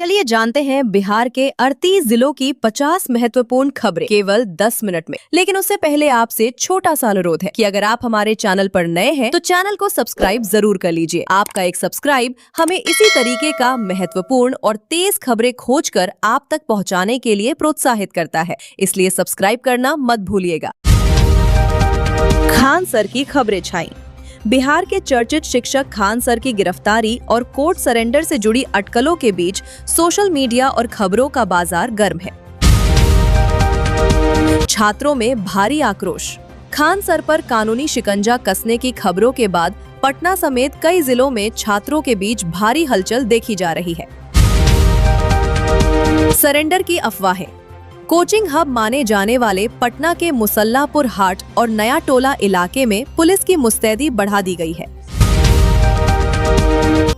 चलिए जानते हैं बिहार के 38 जिलों की 50 महत्वपूर्ण खबरें केवल 10 मिनट में। लेकिन उससे पहले आपसे छोटा सा अनुरोध है कि अगर आप हमारे चैनल पर नए हैं तो चैनल को सब्सक्राइब जरूर कर लीजिए। आपका एक सब्सक्राइब हमें इसी तरीके का महत्वपूर्ण और तेज खबरें खोजकर आप तक पहुंचाने के लिए प्रोत्साहित करता है, इसलिए सब्सक्राइब करना मत भूलिएगा। खान सर की खबरें छाई। बिहार के चर्चित शिक्षक खान सर की गिरफ्तारी और कोर्ट सरेंडर से जुड़ी अटकलों के बीच सोशल मीडिया और खबरों का बाजार गर्म है। छात्रों में भारी आक्रोश। खान सर पर कानूनी शिकंजा कसने की खबरों के बाद पटना समेत कई जिलों में छात्रों के बीच भारी हलचल देखी जा रही है। सरेंडर की अफवाहें। कोचिंग हब माने जाने वाले पटना के मुसल्लापुर हाट और नया टोला इलाके में पुलिस की मुस्तैदी बढ़ा दी गई है।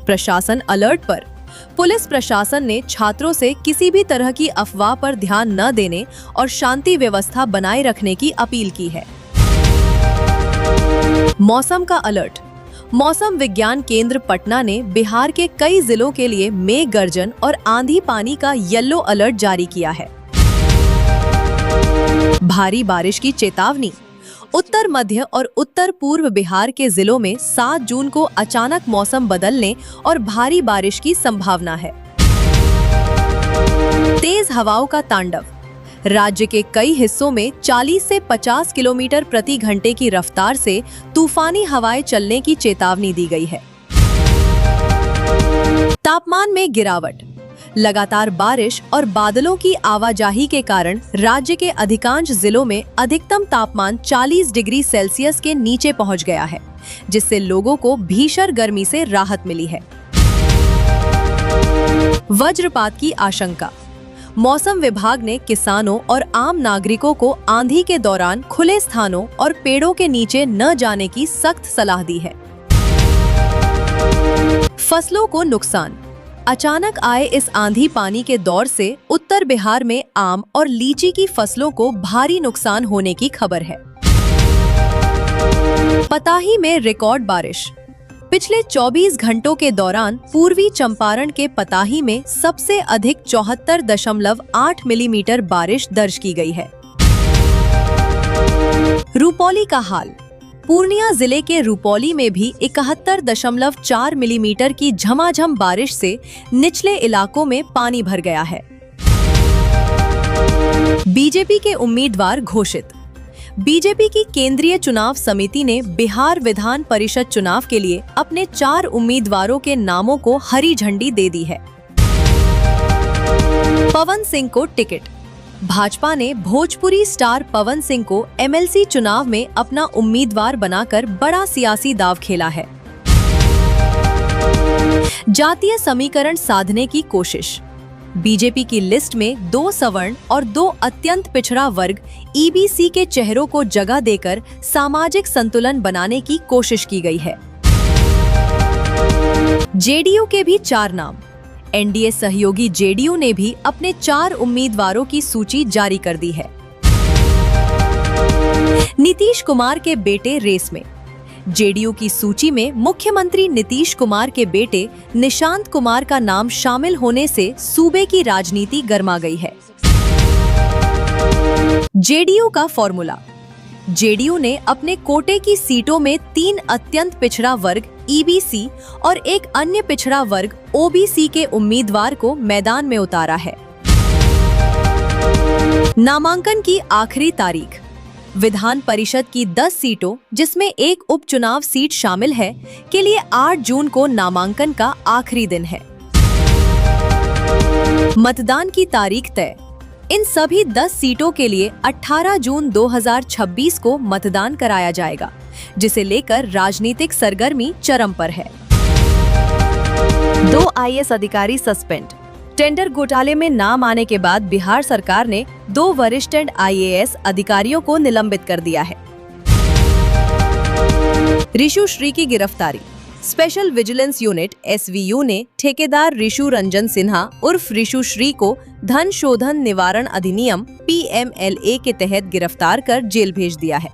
प्रशासन अलर्ट पर। पुलिस प्रशासन ने छात्रों से किसी भी तरह की अफवाह पर ध्यान न देने और शांति व्यवस्था बनाए रखने की अपील की है। मौसम का अलर्ट। मौसम विज्ञान केंद्र पटना ने बिहार के कई जिलों के लिए मेघ गर्जन और आंधी पानी का येलो अलर्ट जारी किया है। भारी बारिश की चेतावनी। उत्तर मध्य और उत्तर पूर्व बिहार के जिलों में 7 जून को अचानक मौसम बदलने और भारी बारिश की संभावना है। तेज हवाओं का तांडव। राज्य के कई हिस्सों में 40 से 50 किलोमीटर प्रति घंटे की रफ्तार से तूफानी हवाएं चलने की चेतावनी दी गई है। तापमान में गिरावट। लगातार बारिश और बादलों की आवाजाही के कारण राज्य के अधिकांश जिलों में अधिकतम तापमान 40 डिग्री सेल्सियस के नीचे पहुंच गया है, जिससे लोगों को भीषण गर्मी से राहत मिली है। वज्रपात की आशंका। मौसम विभाग ने किसानों और आम नागरिकों को आंधी के दौरान खुले स्थानों और पेड़ों के नीचे न जाने की सख्त सलाह दी है। फसलों को नुकसान। अचानक आए इस आंधी पानी के दौर से उत्तर बिहार में आम और लीची की फसलों को भारी नुकसान होने की खबर है। पताही में रिकॉर्ड बारिश। पिछले 24 घंटों के दौरान पूर्वी चंपारण के पताही में सबसे अधिक 74.8 मिलीमीटर बारिश दर्ज की गई है। रुपौली का हाल। पूर्णिया जिले के रुपौली में भी 71.4 मिलीमीटर की झमाझम बारिश से निचले इलाकों में पानी भर गया है। बीजेपी के उम्मीदवार घोषित। बीजेपी की केंद्रीय चुनाव समिति ने बिहार विधान परिषद चुनाव के लिए अपने 4 उम्मीदवारों के नामों को हरी झंडी दे दी है। पवन सिंह को टिकट। भाजपा ने भोजपुरी स्टार पवन सिंह को एमएलसी चुनाव में अपना उम्मीदवार बनाकर बड़ा सियासी दांव खेला है। जातीय समीकरण साधने की कोशिश। बीजेपी की लिस्ट में 2 सवर्ण और 2 अत्यंत पिछड़ा वर्ग ईबीसी के चेहरों को जगह देकर सामाजिक संतुलन बनाने की कोशिश की गई है। जेडीयू के भी 4 नाम। एनडीए सहयोगी जेडीयू ने भी अपने 4 उम्मीदवारों की सूची जारी कर दी है। नीतीश कुमार के बेटे रेस में। जेडीयू की सूची में मुख्यमंत्री नीतीश कुमार के बेटे निशांत कुमार का नाम शामिल होने से सूबे की राजनीति गर्मा गई है। जेडीयू का फॉर्मूला। जेडीयू ने अपने कोटे की सीटों में 3 अत्यंत पिछड़ा वर्ग ईबीसी और एक अन्य पिछड़ा वर्ग ओबीसी के उम्मीदवार को मैदान में उतारा है। नामांकन की आखिरी तारीख। विधान परिषद की 10 सीटों, जिसमें एक उपचुनाव सीट शामिल है, के लिए 8 जून को नामांकन का आखिरी दिन है। मतदान की तारीख तय। इन सभी 10 सीटों के लिए 18 जून 2026 को मतदान कराया जाएगा, जिसे लेकर राजनीतिक सरगर्मी चरम पर है। 2 आईएएस अधिकारी सस्पेंड। टेंडर घोटाले में नाम आने के बाद बिहार सरकार ने 2 वरिष्ठ आईएएस अधिकारियों को निलंबित कर दिया है। रिशु श्री की गिरफ्तारी। स्पेशल विजिलेंस यूनिट एसवीयू ने ठेकेदार रिशु रंजन सिन्हा उर्फ रिशु श्री को धन शोधन निवारण अधिनियम पीएमएलए के तहत गिरफ्तार कर जेल भेज दिया है।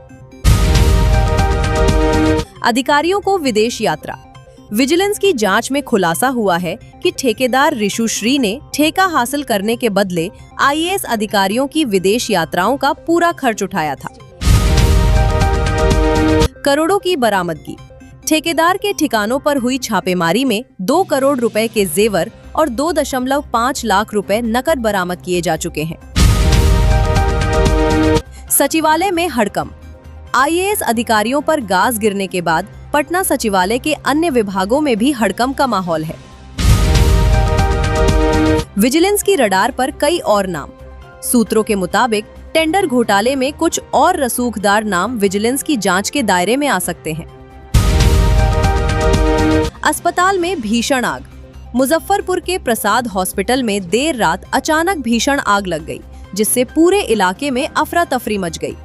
अधिकारियों को विदेश यात्रा। विजिलेंस की जांच में खुलासा हुआ है कि ठेकेदार रिशु श्री ने ठेका हासिल करने के बदले आईएएस अधिकारियों की विदेश यात्राओं का पूरा खर्च उठाया था। करोड़ों की बरामदगी। ठेकेदार के ठिकानों पर हुई छापेमारी में 2 करोड़ रुपए के जेवर और 2.5 लाख रुपए नकद बरामद किए जा चुके हैं। सचिवालय में हड़कंप। आईएएस अधिकारियों पर गाज गिरने के बाद पटना सचिवालय के अन्य विभागों में भी हड़कंप का माहौल है। विजिलेंस की रडार पर कई और नाम। सूत्रों के मुताबिक टेंडर घोटाले में कुछ और रसूखदार नाम विजिलेंस की जांच के दायरे में आ सकते हैं। अस्पताल में भीषण आग। मुजफ्फरपुर के प्रसाद हॉस्पिटल में देर रात अचानक भीषण आग लग गई, जिससे पूरे इलाके में अफरा तफरी मच गई।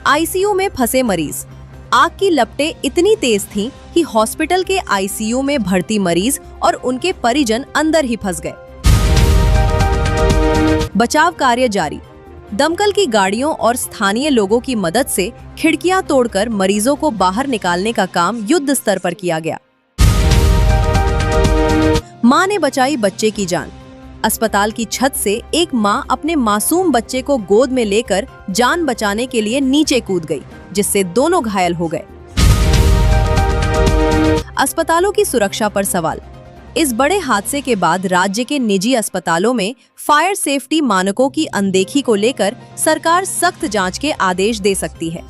आईसीयू में फंसे मरीज। आग की लपटें इतनी तेज थीं कि हॉस्पिटल के आईसीयू में भर्ती मरीज और उनके परिजन अंदर ही फंस गए। बचाव कार्य जारी। दमकल की गाड़ियों और स्थानीय लोगों की मदद से खिड़कियां तोड़कर मरीजों को बाहर निकालने का काम युद्ध स्तर पर किया गया। मां ने बचाई बच्चे की जान। अस्पताल की छत से एक मां अपने मासूम बच्चे को गोद में लेकर जान बचाने के लिए नीचे कूद गई, जिससे दोनों घायल हो गए। अस्पतालों की सुरक्षा पर सवाल। इस बड़े हादसे के बाद राज्य के निजी अस्पतालों में फायर सेफ्टी मानकों की अनदेखी को लेकर सरकार सख्त जांच के आदेश दे सकती है।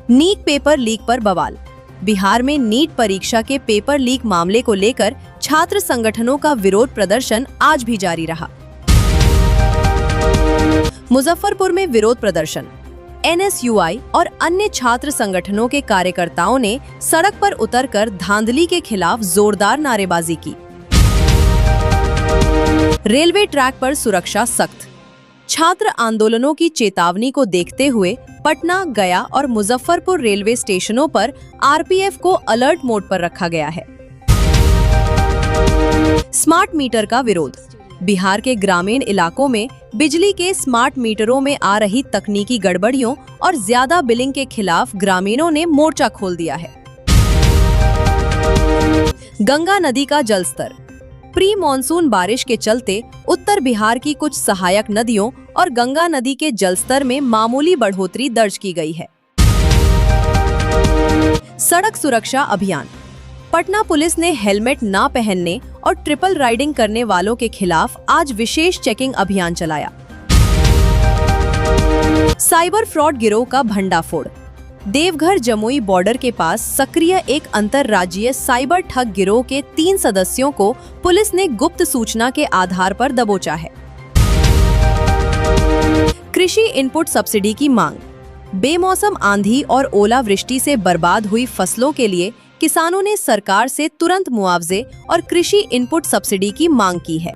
नीट पेपर लीक पर बवाल। बिहार में नीट परीक्षा के पेपर लीक मामले को लेकर छात्र संगठनों का विरोध प्रदर्शन आज भी जारी रहा। मुजफ्फरपुर में विरोध प्रदर्शन। एनएसयूआई और अन्य छात्र संगठनों के कार्यकर्ताओं ने सड़क पर उतरकर धांधली के खिलाफ जोरदार नारेबाजी की। रेलवे ट्रैक पर सुरक्षा सख्त। छात्र आंदोलनों की चेतावनी को देखते हुए पटना, गया और मुजफ्फरपुर रेलवे स्टेशनों पर आरपीएफ को अलर्ट मोड पर रखा गया है। स्मार्ट मीटर का विरोध। बिहार के ग्रामीण इलाकों में बिजली के स्मार्ट मीटरों में आ रही तकनीकी गड़बड़ियों और ज्यादा बिलिंग के खिलाफ ग्रामीणों ने मोर्चा खोल दिया है। गंगा नदी का जलस्तर। प्री मॉनसून बारिश के चलते उत्तर बिहार की कुछ सहायक नदियों और गंगा नदी के जलस्तर में मामूली बढ़ोतरी दर्ज की गई है। सड़क सुरक्षा अभियान। पटना पुलिस ने हेलमेट ना पहनने और ट्रिपल राइडिंग करने वालों के खिलाफ आज विशेष चेकिंग अभियान चलाया। साइबर फ्रॉड गिरोह का भंडाफोड़। देवघर जमुई बॉर्डर के पास सक्रिय एक अंतरराज्यीय साइबर ठग गिरोह के 3 सदस्यों को पुलिस ने गुप्त सूचना के आधार पर दबोचा है। कृषि इनपुट सब्सिडी की मांग। बेमौसम आंधी और ओलावृष्टि से बर्बाद हुई फसलों के लिए किसानों ने सरकार से तुरंत मुआवजे और कृषि इनपुट सब्सिडी की मांग की है।